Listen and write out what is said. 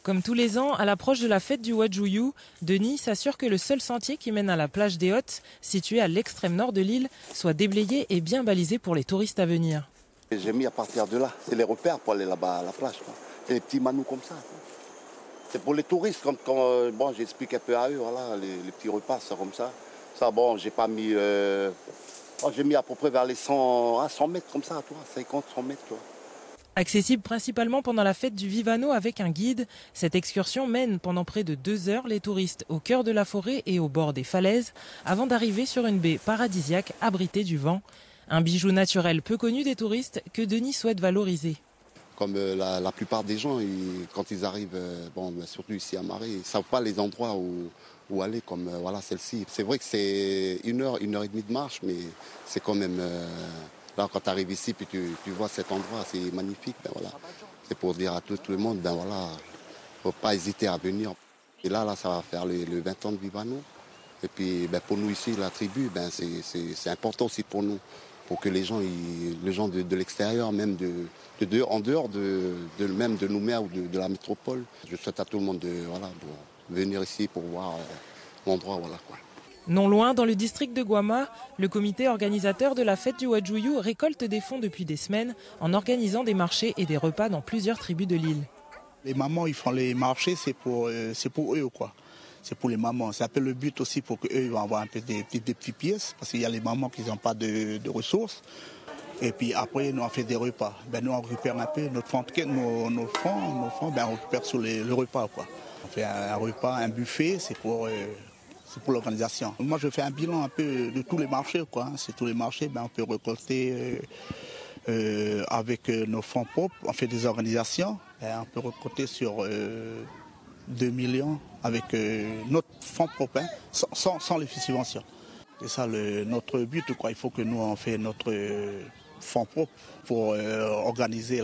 Comme tous les ans, à l'approche de la fête du Wajouyu, Denis s'assure que le seul sentier qui mène à la plage des Hottes, située à l'extrême nord de l'île, soit déblayé et bien balisé pour les touristes à venir. J'ai mis à partir de là, c'est les repères pour aller là-bas à la plage. C'est des petits manous comme ça. C'est pour les touristes, bon, j'explique un peu à eux, voilà, les petits repas, c'est comme ça. Ça, bon, j'ai pas mis... j'ai mis à peu près vers les 100 mètres comme ça, toi, 50, 100 mètres, toi. Accessible principalement pendant la fête du Vivano avec un guide, cette excursion mène pendant près de 2 heures les touristes au cœur de la forêt et au bord des falaises avant d'arriver sur une baie paradisiaque abritée du vent. Un bijou naturel peu connu des touristes que Denis souhaite valoriser. Comme la plupart des gens, quand ils arrivent, surtout ici à Marais, ils ne savent pas les endroits où aller, comme voilà, celle-ci. C'est vrai que c'est 1 heure et demie de marche, mais c'est quand même... là, quand tu arrives ici, puis tu vois cet endroit, c'est magnifique. Ben, voilà. C'est pour dire à tout le monde, ben voilà, faut pas hésiter à venir. Et là, ça va faire le 20 ans de Vivano. Et puis, ben, pour nous ici, la tribu, ben, c'est important aussi pour nous. Pour que les gens de l'extérieur, même en dehors même de Nouméa ou de la métropole, je souhaite à tout le monde de venir ici pour voir l'endroit. Voilà, quoi. Non loin, dans le district de Guama, le comité organisateur de la fête du Wajouyu récolte des fonds depuis des semaines en organisant des marchés et des repas dans plusieurs tribus de l'île. Les mamans, ils font les marchés, c'est pour eux, quoi. C'est pour les mamans. C'est un peu le but aussi pour qu'eux vont avoir un peu des petites pièces, parce qu'il y a les mamans qui n'ont pas de ressources. Et puis après, nous on fait des repas. Ben, nous on récupère un peu nos fonds, ben, on récupère sur le repas, quoi. On fait un repas, un buffet, c'est pour l'organisation. Moi je fais un bilan un peu de tous les marchés, quoi. C'est tous les marchés, ben, on peut récolter avec nos fonds propres. On fait des organisations, ben, on peut récolter sur 2 millions avec notre fonds propre, hein, sans les subventions. C'est ça notre but, quoi. Il faut que nous on fait notre fonds propre pour organiser